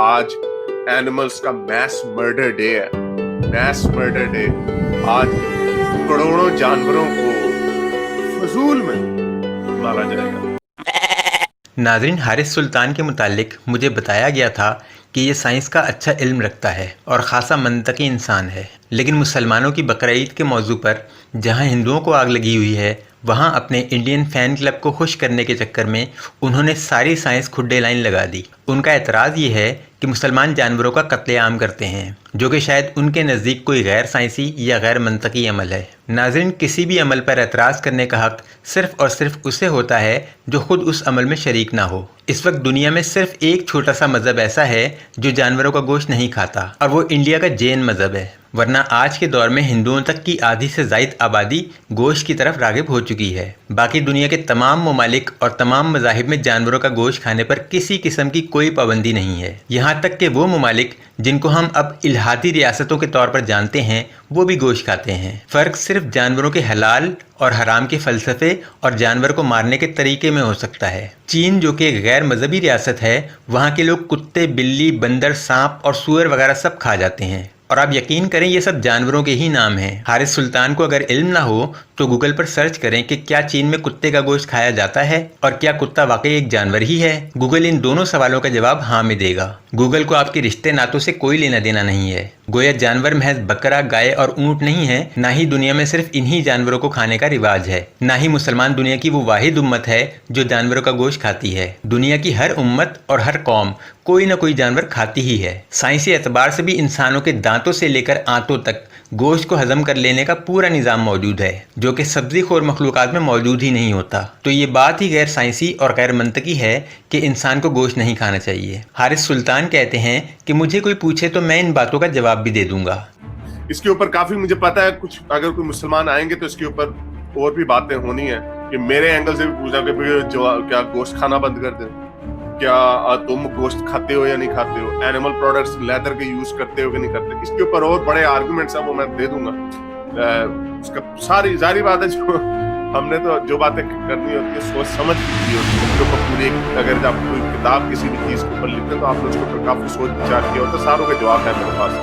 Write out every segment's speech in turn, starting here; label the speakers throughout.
Speaker 1: آج اینیملز کا mass murder day ہے. Mass murder day. آج کروڑوں جانوروں کو فضول میں مارا جائے گا.
Speaker 2: ناظرین، حارث سلطان کے متعلق مجھے بتایا گیا تھا کہ یہ سائنس کا اچھا علم رکھتا ہے اور خاصا منطقی انسان ہے، لیکن مسلمانوں کی بقرعید کے موضوع پر جہاں ہندوؤں کو آگ لگی ہوئی ہے، وہاں اپنے انڈین فین کلب کو خوش کرنے کے چکر میں انہوں نے ساری سائنس کھڈے لائن لگا دی. ان کا اعتراض یہ ہے کہ مسلمان جانوروں کا قتل عام کرتے ہیں، جو کہ شاید ان کے نزدیک کوئی غیر سائنسی یا غیر منطقی عمل ہے. ناظرین، کسی بھی عمل پر اعتراض کرنے کا حق صرف اور صرف اسے ہوتا ہے جو خود اس عمل میں شریک نہ ہو. اس وقت دنیا میں صرف ایک چھوٹا سا مذہب ایسا ہے جو جانوروں کا گوشت نہیں کھاتا، اور وہ انڈیا کا جین مذہب ہے. ورنہ آج کے دور میں ہندوؤں تک کی آدھی سے زائد آبادی گوشت کی طرف راغب ہو چکی ہے. باقی دنیا کے تمام ممالک اور تمام مذاہب میں جانوروں کا گوشت کھانے پر کسی قسم کی کوئی پابندی نہیں ہے. یہاں تک کہ وہ ممالک جن کو ہم اب الہاتی ریاستوں کے طور پر جانتے ہیں، وہ بھی گوشت کھاتے ہیں. فرق صرف جانوروں کے حلال اور حرام کے فلسفے اور جانور کو مارنے کے طریقے میں ہو سکتا ہے. چین، جو کہ ایک غیر مذہبی ریاست ہے، وہاں کے لوگ کتے، بلی، بندر، سانپ اور سور وغیرہ سب کھا جاتے ہیں. اور آپ یقین کریں، یہ سب جانوروں کے ہی نام ہیں. حارث سلطان کو اگر علم نہ ہو تو گوگل پر سرچ کریں کہ کیا چین میں کتے کا گوشت کھایا جاتا ہے اور کیا کتا واقعی ایک جانور ہی ہے. گوگل ان دونوں سوالوں کا جواب ہاں میں دے گا. گوگل کو آپ کے رشتے ناتوں سے کوئی لینا دینا نہیں ہے. گویا جانور محض بکرا، گائے اور اونٹ نہیں ہے. نہ ہی دنیا میں صرف انہی جانوروں کو کھانے کا رواج ہے، نہ ہی مسلمان دنیا کی وہ واحد امت ہے جو جانوروں کا گوشت کھاتی ہے. دنیا کی ہر امت اور ہر قوم کوئی نہ کوئی جانور کھاتی ہی ہے. سائنسی اعتبار سے بھی انسانوں کے دانتوں سے لے کر آنتوں تک گوشت کو ہضم کر لینے کا پورا نظام موجود ہے، جو کہ سبزی خور مخلوقات میں موجود ہی نہیں ہوتا. تو یہ بات ہی غیر سائنسی اور غیر منطقی ہے کہ انسان کو گوشت نہیں کھانا چاہیے. حارث سلطان کہتے ہیں کہ مجھے کوئی پوچھے تو میں ان باتوں کا جواب بھی دے دوں گا.
Speaker 1: اس کے اوپر کافی مجھے پتا ہے، کچھ اگر کوئی مسلمان آئیں گے تو اس کے اوپر اور بھی باتیں ہونی ہیں کہ میرے اینگل سے بھی پوچھا کہ کیا گوشت کھانا بند کر دیں، کیا تم گوشت کھاتے ہو یا نہیں کھاتے ہو، اینیمل پروڈکٹس لیدر کے یوز کرتے ہو کہ نہیں کرتے. اس کے اوپر اور بڑے آرگومنٹس ہیں، وہ میں دے دوں گا. اس کا ساری ظاہری بات ہے، جو ہم نے تو جو باتیں کرنی ہوتی ہے سوچ سمجھ کی ہوتی ہے. اس کے اوپر پوری اگر آپ کوئی کتاب کسی بھی چیز کے اوپر لکھتے ہیں تو آپ نے اس کے اوپر کافی سوچ وچار کیا ہوتا ہے. ساروں کا جواب ہے میرے پاس،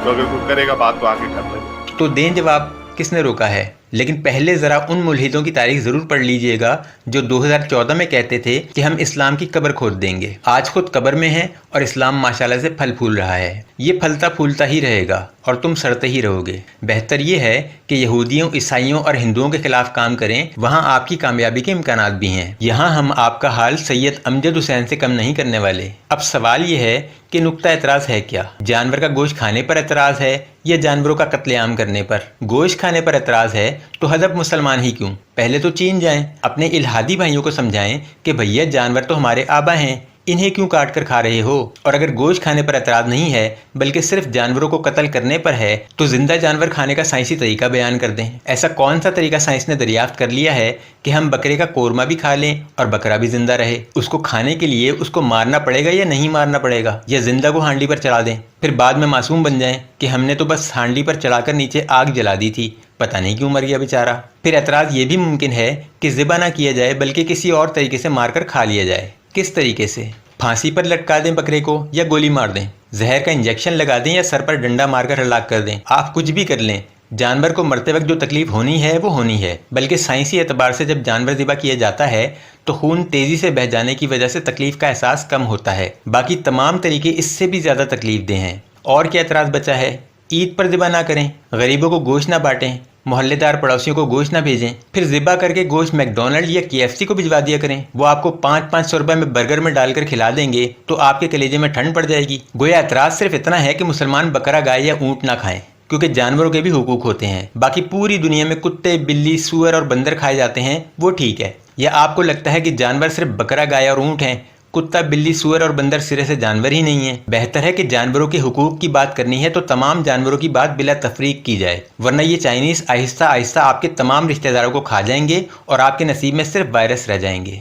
Speaker 1: تو اگر کوئی کرے گا بات تو آگے کر لیں گے.
Speaker 2: تو دیں جواب، کس نے روکا ہے. لیکن پہلے ذرا ان ملحدوں کی تاریخ ضرور پڑھ لیجئے گا جو 2014 میں کہتے تھے کہ ہم اسلام کی قبر کھود دیں گے. آج خود قبر میں ہیں اور اسلام ماشاءاللہ سے پھل پھول رہا ہے. یہ پھلتا پھولتا ہی رہے گا اور تم سڑتے ہی رہو گے. بہتر یہ ہے کہ یہودیوں، عیسائیوں اور ہندوؤں کے خلاف کام کریں، وہاں آپ کی کامیابی کے امکانات بھی ہیں. یہاں ہم آپ کا حال سید امجد حسین سے کم نہیں کرنے والے. اب سوال یہ ہے کہ نقطہ اعتراض ہے کیا؟ جانور کا گوشت کھانے پر اعتراض ہے یا جانوروں کا قتل عام کرنے پر؟ گوشت کھانے پر اعتراض ہے تو حضرت مسلمان ہی کیوں؟ پہلے تو چین جائیں، اپنے الہادی بھائیوں کو سمجھائیں کہ بھیا جانور تو ہمارے آبا ہیں، انہیں کیوں کاٹ کر کھا رہے ہو؟ اور اگر گوشت کھانے پر اعتراض نہیں ہے بلکہ صرف جانوروں کو قتل کرنے پر ہے تو زندہ جانور کھانے کا سائنسی طریقہ بیان کر دیں. ایسا کون سا طریقہ سائنس نے دریافت کر لیا ہے کہ ہم بکرے کا قورمہ بھی کھا لیں اور بکرا بھی زندہ رہے؟ اس کو کھانے کے لیے اس کو مارنا پڑے گا یا نہیں مارنا پڑے گا، یا زندہ کو ہانڈی پر چڑھا دیں پھر بعد میں معصوم بن جائیں کہ ہم نے تو بس ہانڈی پر چڑھا کر نیچے آگ جلا دی تھی، پتہ نہیں کیوں مر گیا بیچارہ. پھر اعتراض یہ بھی ممکن ہے کہ ذبح نہ کیا جائے بلکہ کسی اور طریقے سے مار کر کھا لیا جائے. کس طریقے سے؟ پھانسی پر لٹکا دیں بکرے کو یا گولی مار دیں، زہر کا انجیکشن لگا دیں یا سر پر ڈنڈا مار کر ہلاک کر دیں. آپ کچھ بھی کر لیں، جانور کو مرتے وقت جو تکلیف ہونی ہے وہ ہونی ہے. بلکہ سائنسی اعتبار سے جب جانور ذبح کیا جاتا ہے تو خون تیزی سے بہہ جانے کی وجہ سے تکلیف کا احساس کم ہوتا ہے. باقی تمام طریقے اس سے بھی زیادہ تکلیف دہ ہیں. اور کیا اعتراض بچا ہے؟ عید پر ذبح نہ کریں، غریبوں کو گوشت نہ بانٹیں، محلے دار پڑوسیوں کو گوشت نہ بھیجیں، پھر ذبح کر کے گوشت میک ڈونلڈ یا KFC کو بھجوا دیا کریں. وہ آپ کو 500 روپے میں برگر میں ڈال کر کھلا دیں گے تو آپ کے کلیجے میں ٹھنڈ پڑ جائے گی. گویا اعتراض صرف اتنا ہے کہ مسلمان بکرا، گائے یا اونٹ نہ کھائیں کیونکہ جانوروں کے بھی حقوق ہوتے ہیں. باقی پوری دنیا میں کتے، بلی، سور اور بندر کھائے جاتے ہیں، وہ ٹھیک ہے. یا آپ کو لگتا ہے کہ جانور صرف بکرا، گائے اور اونٹ ہیں، کتا، بلی، سور اور بندر سرے سے جانور ہی نہیں ہیں؟ بہتر ہے کہ جانوروں کے حقوق کی بات کرنی ہے تو تمام جانوروں کی بات بلا تفریق کی جائے، ورنہ یہ چائنیز آہستہ آہستہ آپ کے تمام رشتہ داروں کو کھا جائیں گے اور آپ کے نصیب میں صرف وائرس رہ جائیں گے.